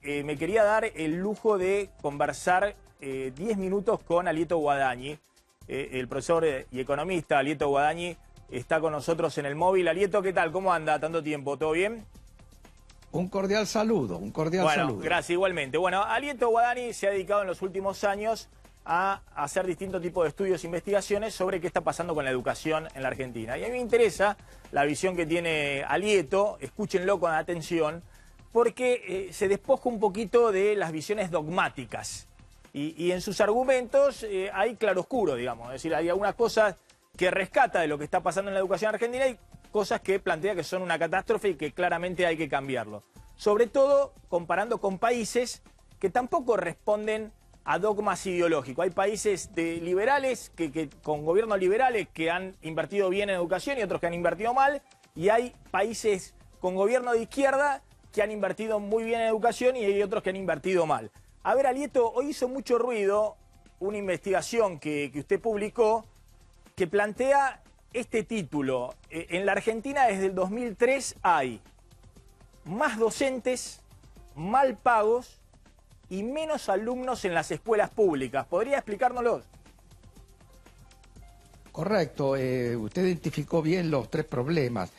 me quería dar el lujo de conversar 10 minutos con Alieto Guadagni. El profesor y economista Alieto Guadagni está con nosotros en el móvil. Alieto, ¿qué tal? ¿Cómo anda? ¿Tanto tiempo? ¿Todo bien? Un cordial saludo, Bueno, gracias, igualmente. Bueno, Alieto Guadagni se ha dedicado en los últimos años a hacer distintos tipos de estudios e investigaciones sobre qué está pasando con la educación en la Argentina. Y a mí me interesa la visión que tiene Alieto, escúchenlo con atención, porque se despoja un poquito de las visiones dogmáticas. Y en sus argumentos hay claroscuro, digamos. Es decir, hay algunas cosas que rescata de lo que está pasando en la educación argentina y cosas que plantea que son una catástrofe y que claramente hay que cambiarlo. Sobre todo comparando con países que tampoco responden a dogmas ideológicos. Hay países liberales, con gobiernos liberales que han invertido bien en educación y otros que han invertido mal. Y hay países con gobierno de izquierda que han invertido muy bien en educación y hay otros que han invertido mal. A ver, Alieto, hoy hizo mucho ruido una investigación que usted publicó que plantea este título. En la Argentina desde el 2003 hay más docentes, mal pagos y menos alumnos en las escuelas públicas. ¿Podría explicárnoslo? Correcto, usted identificó bien los tres problemas.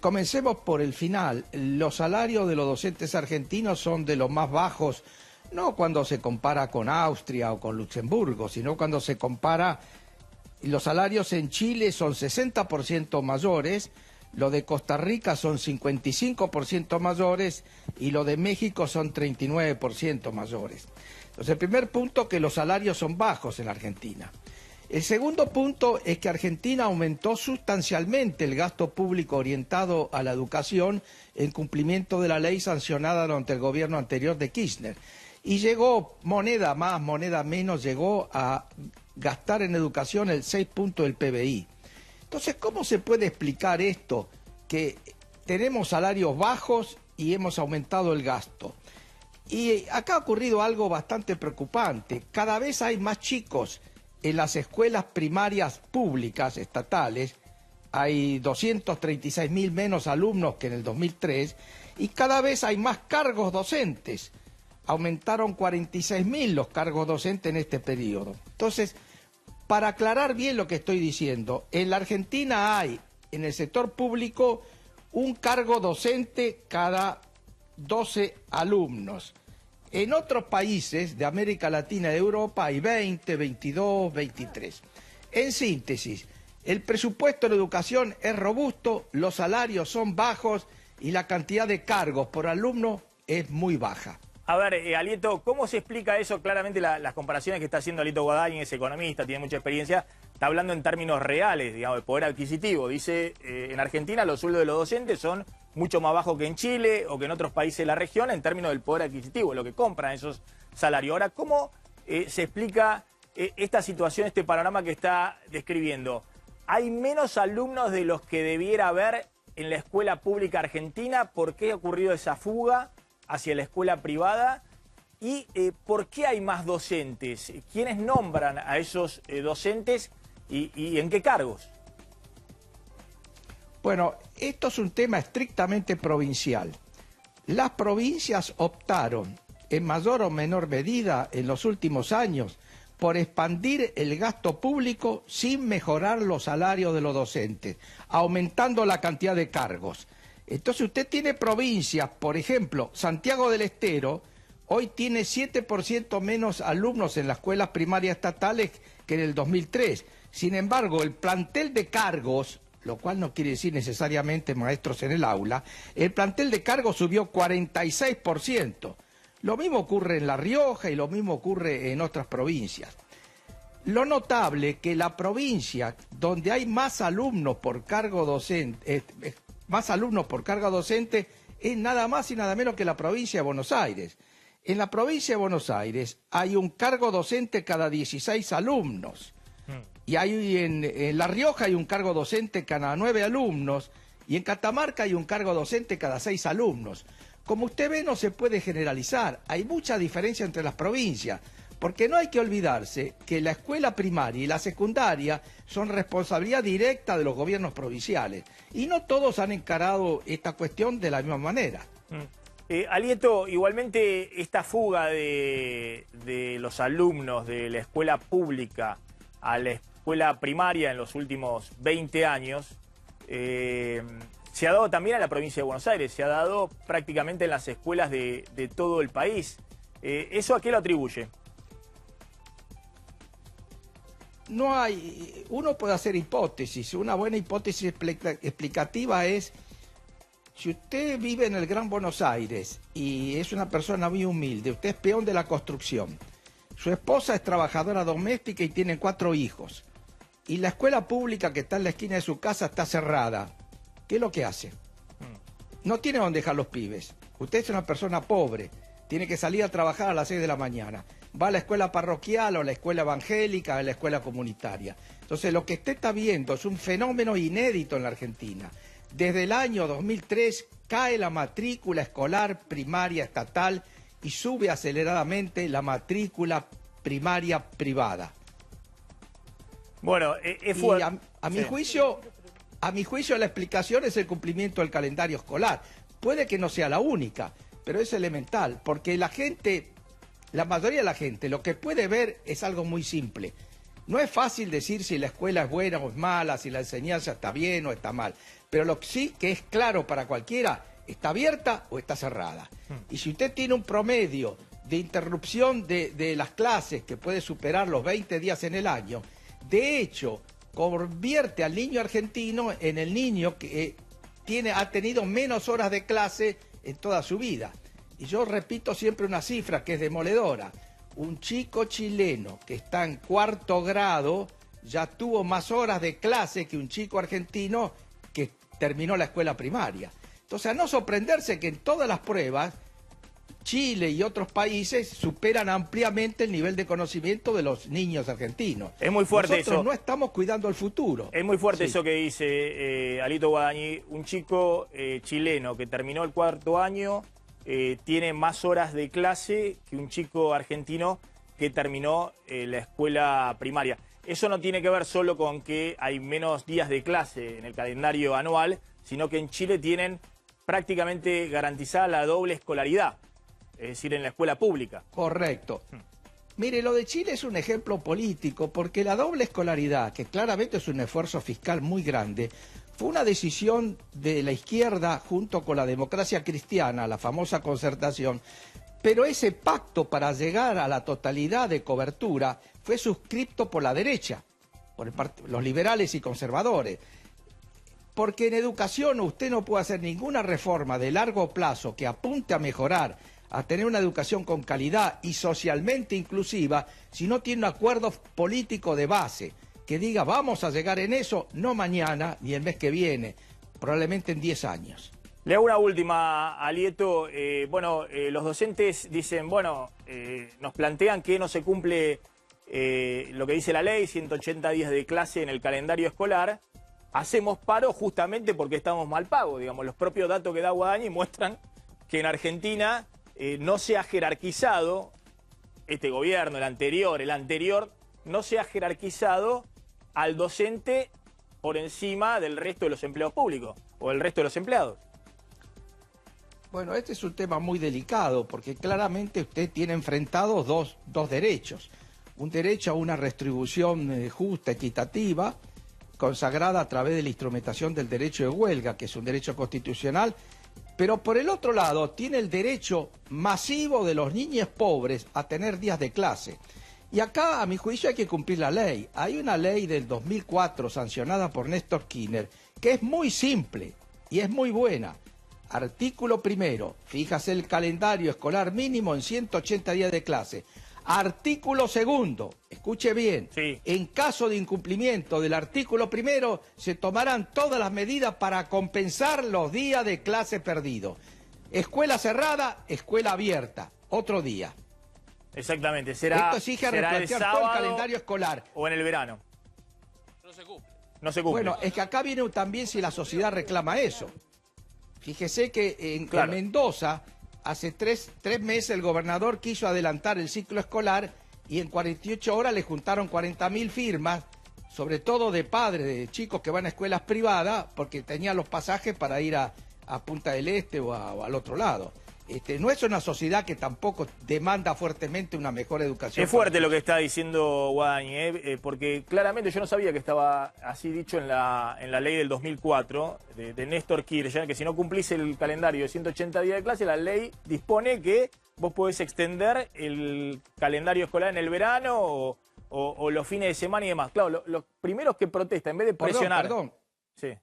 Comencemos por el final. Los salarios de los docentes argentinos son de los más bajos, no cuando se compara con Austria o con Luxemburgo, sino cuando se compara. Los salarios en Chile son 60% mayores, los de Costa Rica son 55% mayores y los de México son 39% mayores. Entonces, el primer punto, que los salarios son bajos en la Argentina. El segundo punto es que Argentina aumentó sustancialmente el gasto público orientado a la educación en cumplimiento de la ley sancionada durante el gobierno anterior de Kirchner. Y llegó, moneda más, moneda menos, llegó a gastar en educación el 6 puntos del PBI. Entonces, ¿cómo se puede explicar esto? Que tenemos salarios bajos y hemos aumentado el gasto. Y acá ha ocurrido algo bastante preocupante. Cada vez hay más chicos en las escuelas primarias públicas, estatales. Hay 236.000 menos alumnos que en el 2003 y cada vez hay más cargos docentes. Aumentaron 46.000 los cargos docentes en este periodo. Entonces, para aclarar bien lo que estoy diciendo, en la Argentina hay, en el sector público, un cargo docente cada 12 alumnos. En otros países de América Latina y de Europa hay 20, 22, 23. En síntesis, el presupuesto de la educación es robusto, los salarios son bajos y la cantidad de cargos por alumno es muy baja. A ver, Alieto, ¿cómo se explica eso? Claramente las comparaciones que está haciendo Alieto Guadagni, es economista, tiene mucha experiencia, está hablando en términos reales, digamos, de poder adquisitivo. Dice, en Argentina los sueldos de los docentes son mucho más bajos que en Chile o que en otros países de la región en términos del poder adquisitivo, lo que compran esos salarios. Ahora, ¿cómo se explica esta situación, este panorama que está describiendo? ¿Hay menos alumnos de los que debiera haber en la escuela pública argentina? ¿Por qué ha ocurrido esa fuga hacia la escuela privada? ¿Y por qué hay más docentes? ¿Quiénes nombran a esos docentes y en qué cargos? Bueno, esto es un tema estrictamente provincial. Las provincias optaron, en mayor o menor medida en los últimos años, por expandir el gasto público sin mejorar los salarios de los docentes, aumentando la cantidad de cargos. Entonces usted tiene provincias, por ejemplo, Santiago del Estero, hoy tiene 7% menos alumnos en las escuelas primarias estatales que en el 2003. Sin embargo, el plantel de cargos, lo cual no quiere decir necesariamente maestros en el aula, el plantel de cargos subió 46%. Lo mismo ocurre en La Rioja y lo mismo ocurre en otras provincias. Lo notable es que la provincia donde hay más alumnos por cargo docente, es nada más y nada menos que la provincia de Buenos Aires. En la provincia de Buenos Aires hay un cargo docente cada 16 alumnos. Y hay en La Rioja hay un cargo docente cada 9 alumnos. Y en Catamarca hay un cargo docente cada 6 alumnos. Como usted ve, no se puede generalizar. Hay mucha diferencia entre las provincias. Porque no hay que olvidarse que la escuela primaria y la secundaria son responsabilidad directa de los gobiernos provinciales. Y no todos han encarado esta cuestión de la misma manera. Alieto, igualmente esta fuga de los alumnos de la escuela pública a la escuela primaria en los últimos 20 años se ha dado también a la provincia de Buenos Aires, se ha dado prácticamente en las escuelas de todo el país. ¿Eso a qué lo atribuye? No hay, uno puede hacer hipótesis. Una buena hipótesis explicativa es: si usted vive en el Gran Buenos Aires y es una persona muy humilde, usted es peón de la construcción, su esposa es trabajadora doméstica y tienen 4 hijos, y la escuela pública que está en la esquina de su casa está cerrada, ¿qué es lo que hace? No tiene dónde dejar los pibes. Usted es una persona pobre, tiene que salir a trabajar a las 6 de la mañana. Va a la escuela parroquial o a la escuela evangélica o a la escuela comunitaria. Entonces lo que usted está viendo es un fenómeno inédito en la Argentina. Desde el año 2003 cae la matrícula escolar primaria estatal y sube aceleradamente la matrícula primaria privada. Bueno, y a mi juicio la explicación es el cumplimiento del calendario escolar. Puede que no sea la única, pero es elemental, porque la mayoría de la gente lo que puede ver es algo muy simple. No es fácil decir si la escuela es buena o es mala, si la enseñanza está bien o está mal, pero lo que sí que es claro para cualquiera: está abierta o está cerrada. Y si usted tiene un promedio de interrupción de las clases que puede superar los 20 días en el año, de hecho, convierte al niño argentino en el niño que ha tenido menos horas de clase en toda su vida. Y yo repito siempre una cifra que es demoledora: un chico chileno que está en 4º grado ya tuvo más horas de clase que un chico argentino que terminó la escuela primaria. Entonces, a no sorprenderse que en todas las pruebas Chile y otros países superan ampliamente el nivel de conocimiento de los niños argentinos. Es muy fuerte Nosotros eso. No estamos cuidando el futuro. Es muy fuerte Sí. eso que dice Alito Guadañi. Un chico chileno que terminó el 4º año tiene más horas de clase que un chico argentino que terminó la escuela primaria. Eso no tiene que ver solo con que hay menos días de clase en el calendario anual, sino que en Chile tienen prácticamente garantizada la doble escolaridad, es decir, en la escuela pública. Correcto. Mire, lo de Chile es un ejemplo político, porque la doble escolaridad, que claramente es un esfuerzo fiscal muy grande, fue una decisión de la izquierda junto con la democracia cristiana, la famosa concertación, pero ese pacto para llegar a la totalidad de cobertura fue suscripto por la derecha, por los liberales y conservadores. Porque en educación usted no puede hacer ninguna reforma de largo plazo que apunte a mejorar, a tener una educación con calidad y socialmente inclusiva, si no tiene un acuerdo político de base que diga: vamos a llegar en eso, no mañana ni el mes que viene, probablemente en 10 años. Le hago una última, Alieto. Los docentes dicen, nos plantean que no se cumple lo que dice la ley, 180 días de clase en el calendario escolar. Hacemos paro justamente porque estamos mal pagos. Digamos, los propios datos que da Guadañi muestran que en Argentina no se ha jerarquizado, este gobierno, el anterior, no se ha jerarquizado al docente por encima del resto de los empleados públicos o del resto de los empleados. Bueno, este es un tema muy delicado, porque claramente usted tiene enfrentados dos derechos. Un derecho a una retribución justa, equitativa, consagrada a través de la instrumentación del derecho de huelga, que es un derecho constitucional, pero por el otro lado tiene el derecho masivo de los niños pobres a tener días de clase. Y acá, a mi juicio, hay que cumplir la ley. Hay una ley del 2004 sancionada por Néstor Kirchner que es muy simple y es muy buena. Artículo primero, fíjase el calendario escolar mínimo en 180 días de clase. Artículo segundo, escuche bien, sí. En caso de incumplimiento del artículo primero, se tomarán todas las medidas para compensar los días de clase perdidos. Escuela cerrada, escuela abierta, otro día. Exactamente, Esto exige será el replantear todo el sábado calendario escolar. o en el verano. No se cumple. No se cumple. Bueno, es que acá viene también si la sociedad reclama eso. Fíjese que en Mendoza, hace tres meses, el gobernador quiso adelantar el ciclo escolar y en 48 horas le juntaron 40.000 firmas, sobre todo de padres de chicos que van a escuelas privadas, porque tenían los pasajes para ir a Punta del Este o al otro lado. no es una sociedad que tampoco demanda fuertemente una mejor educación. Es fuerte lo que está diciendo Guadañi, porque claramente yo no sabía que estaba así dicho en la ley del 2004 de Néstor Kirchner, que si no cumplís el calendario de 180 días de clase, la ley dispone que vos podés extender el calendario escolar en el verano o los fines de semana y demás. Claro, los primeros que protestan, en vez de presionar... Perdón. Sí.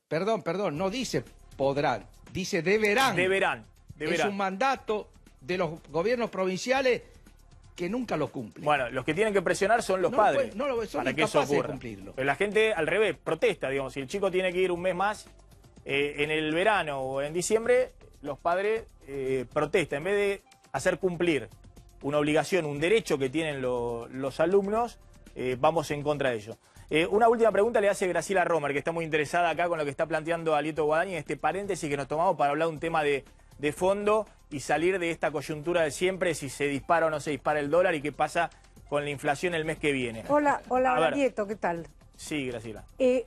Perdón, no dice podrán, dice deberán. Deberán. Es un mandato de los gobiernos provinciales que nunca lo cumplen. Bueno, los que tienen que presionar son los padres. Son para que eso incapaces de ocurra. cumplirlo. Pero la gente al revés protesta, digamos, si el chico tiene que ir un mes más en el verano o en diciembre, los padres protestan. En vez de hacer cumplir una obligación, un derecho que tienen los alumnos, vamos en contra de ello. Una última pregunta le hace Graciela Romer, que está muy interesada acá con lo que está planteando Alieto Guadañi, este paréntesis que nos tomamos para hablar de un tema de fondo y salir de esta coyuntura de siempre, si se dispara o no se dispara el dólar y qué pasa con la inflación el mes que viene. Hola, Alieto, ¿qué tal? Sí, Graciela.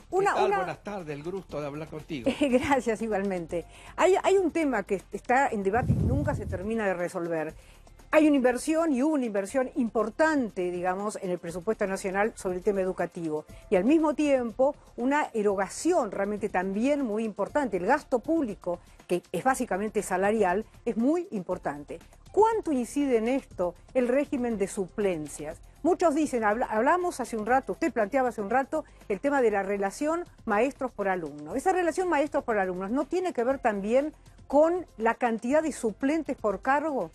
Buenas tardes, el gusto de hablar contigo. Gracias, igualmente. Hay un tema que está en debate y nunca se termina de resolver. Hay una inversión y hubo una inversión importante, digamos, en el presupuesto nacional sobre el tema educativo. Y al mismo tiempo, una erogación realmente también muy importante. El gasto público, que es básicamente salarial, es muy importante. ¿Cuánto incide en esto el régimen de suplencias? Muchos dicen, hablamos hace un rato, usted planteaba hace un rato, el tema de la relación maestros por alumnos. Esa relación maestros por alumnos, ¿no tiene que ver también con la cantidad de suplentes por cargo?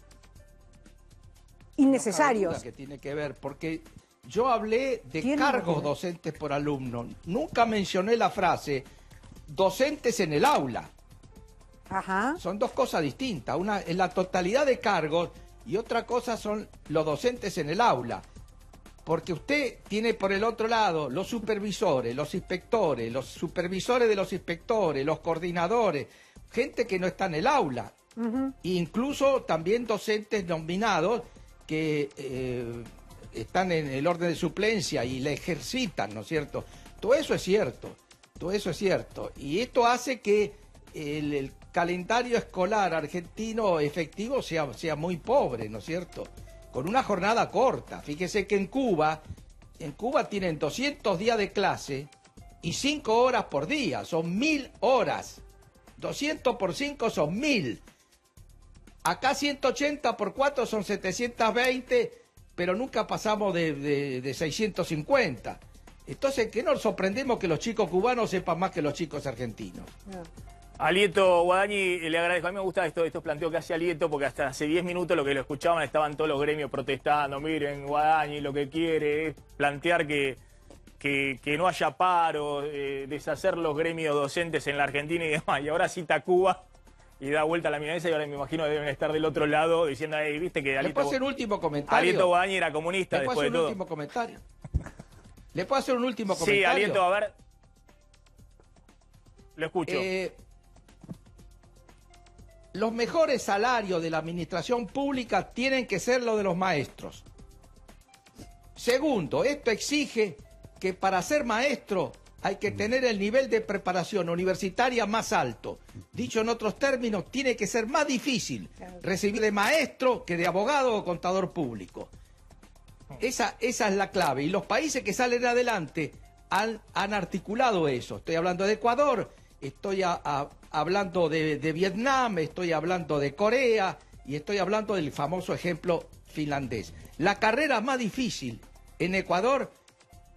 Innecesarios. No cabe duda que tiene que ver, porque yo hablé de cargos docentes por alumno. Nunca mencioné la frase docentes en el aula. Ajá. Son dos cosas distintas. Una es la totalidad de cargos y otra cosa son los docentes en el aula. Porque usted tiene por el otro lado los supervisores, los inspectores, los supervisores de los inspectores, los coordinadores, gente que no está en el aula. Incluso también docentes nominados que están en el orden de suplencia y la ejercitan, ¿no es cierto? Todo eso es cierto, todo eso es cierto. Y esto hace que el calendario escolar argentino efectivo sea muy pobre, ¿no es cierto? Con una jornada corta. Fíjese que en Cuba tienen 200 días de clase y 5 horas por día, son 1000 horas. 200 por 5 son 1000. Acá 180 por 4 son 720, pero nunca pasamos de 650. Entonces, ¿qué nos sorprendemos que los chicos cubanos sepan más que los chicos argentinos? Alieto Guadañi, le agradezco. A mí me gusta estos planteos que hace Alieto, porque hasta hace 10 minutos lo que lo escuchaban estaban todos los gremios protestando. Miren, Guadañi lo que quiere es plantear que no haya paro, deshacer los gremios docentes en la Argentina y demás. Y ahora cita Cuba y da vuelta a la milanesa y ahora me imagino que deben estar del otro lado diciendo, viste que Alieto... ¿Le puedo hacer un último comentario? Alieto Guadañi era comunista después de todo. ¿Le puedo hacer un último comentario? ¿Le puedo hacer un último comentario? Sí, Alieto, a ver. Lo escucho. Los mejores salarios de la administración pública tienen que ser los de los maestros. Segundo, esto exige que para ser maestro hay que tener el nivel de preparación universitaria más alto. Dicho en otros términos, tiene que ser más difícil recibir de maestro que de abogado o contador público. Esa es la clave. Y los países que salen adelante han articulado eso. Estoy hablando de Ecuador, estoy hablando de Vietnam, estoy hablando de Corea y estoy hablando del famoso ejemplo finlandés. La carrera más difícil en Ecuador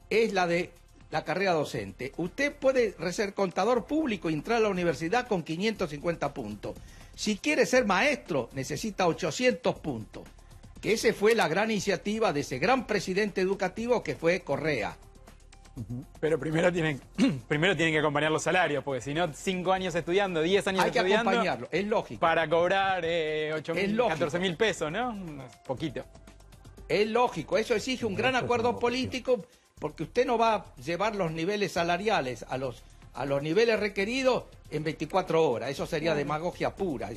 es la de la carrera docente. Usted puede ser contador público y entrar a la universidad con 550 puntos. Si quiere ser maestro, necesita 800 puntos. Que esa fue la gran iniciativa de ese gran presidente educativo que fue Correa. Pero primero tienen que acompañar los salarios, porque si no, 5 años estudiando, 10 años estudiando... Hay que acompañarlo, es lógico. Para cobrar 8.000, 14.000 pesos, ¿no? Poquito. Es lógico, eso exige un gran acuerdo político, porque usted no va a llevar los niveles salariales a los niveles requeridos en 24 horas. Eso sería demagogia pura.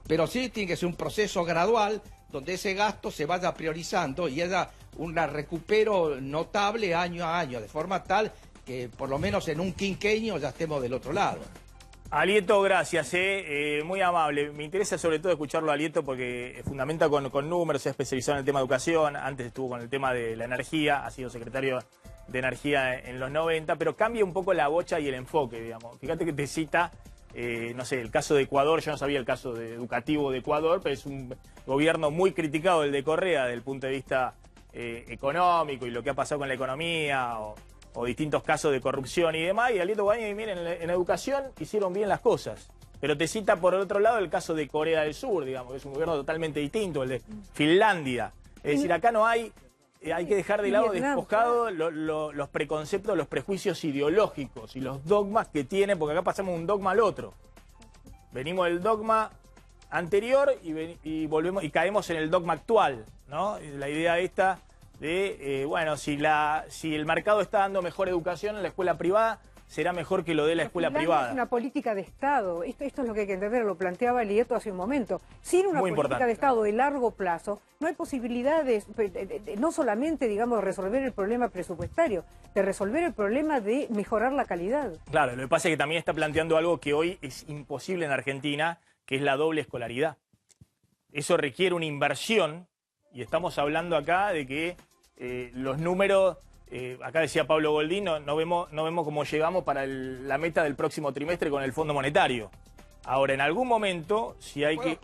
Pero sí tiene que ser un proceso gradual, donde ese gasto se vaya priorizando y haya un recupero notable año a año, de forma tal que por lo menos en un quinquenio ya estemos del otro lado. Alieto, gracias, muy amable. Me interesa sobre todo escucharlo a Alieto porque fundamenta con números, se ha especializado en el tema de educación, antes estuvo con el tema de la energía, ha sido secretario de Energía en los 90, pero cambia un poco la bocha y el enfoque, digamos. Fíjate que te cita, no sé, el caso de Ecuador, yo no sabía el caso educativo de Ecuador, pero es un gobierno muy criticado, el de Correa, desde el punto de vista económico y lo que ha pasado con la economía, o distintos casos de corrupción y demás, y Alieto Guadañi, miren, en educación hicieron bien las cosas. Pero te cita por el otro lado el caso de Corea del Sur, digamos, que es un gobierno totalmente distinto, el de Finlandia. Es decir, acá no hay que dejar de lado despojado los preconceptos, los prejuicios ideológicos y los dogmas que tienen, porque acá pasamos de un dogma al otro. Venimos del dogma anterior y volvemos y caemos en el dogma actual, ¿no? La idea esta de, bueno, si el mercado está dando mejor educación en la escuela privada, será mejor que lo dé la escuela privada. Es una política de Estado. Esto es lo que hay que entender, lo planteaba Alieto hace un momento. Sin una política de Estado de largo plazo, no hay posibilidades, no solamente, digamos, de resolver el problema presupuestario, de resolver el problema de mejorar la calidad. Claro, lo que pasa es que también está planteando algo que hoy es imposible en Argentina, que es la doble escolaridad. Eso requiere una inversión, y estamos hablando acá de que los números, acá decía Pablo Goldín, no vemos cómo llegamos para la meta del próximo trimestre con el Fondo Monetario. Ahora, en algún momento, si hay que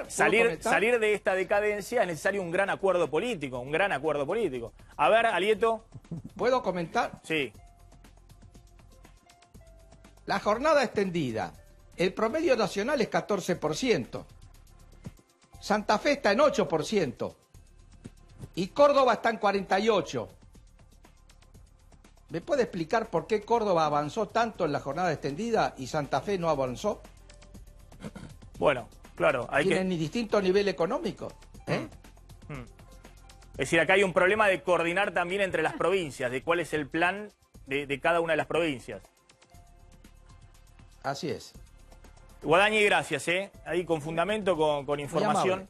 salir de esta decadencia, es necesario un gran acuerdo político, A ver, Alieto. ¿Puedo comentar? Sí. La jornada extendida, el promedio nacional es 14%. Santa Fe está en 8%. Y Córdoba está en 48%. ¿Me puede explicar por qué Córdoba avanzó tanto en la jornada extendida y Santa Fe no avanzó? Bueno, claro. ¿Tienen ni distinto nivel económico? Es decir, acá hay un problema de coordinar también entre las provincias, de cuál es el plan de cada una de las provincias. Así es. Guadañi, gracias, ahí con fundamento, con información.